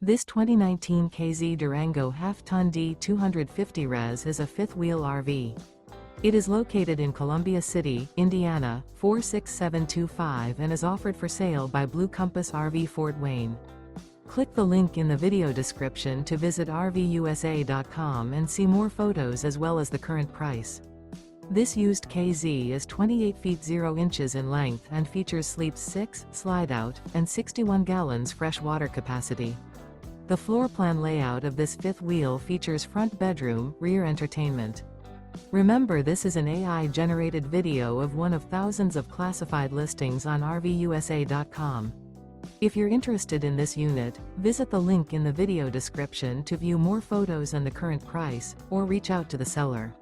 This 2019 K-Z Durango Half-Ton D250RES is a fifth-wheel RV. It is located in Columbia City, Indiana, 46725 and is offered for sale by Blue Compass RV Fort Wayne. Click the link in the video description to visit RVUSA.com and see more photos as well as the current price. This used K-Z is 28 feet 0 inches in length and features sleeps 6, slide-out, and 61 gallons fresh water capacity. The floor plan layout of this fifth wheel features front bedroom, rear entertainment. Remember, this is an AI-generated video of one of thousands of classified listings on RVUSA.com. If you're interested in this unit, visit the link in the video description to view more photos and the current price, or reach out to the seller.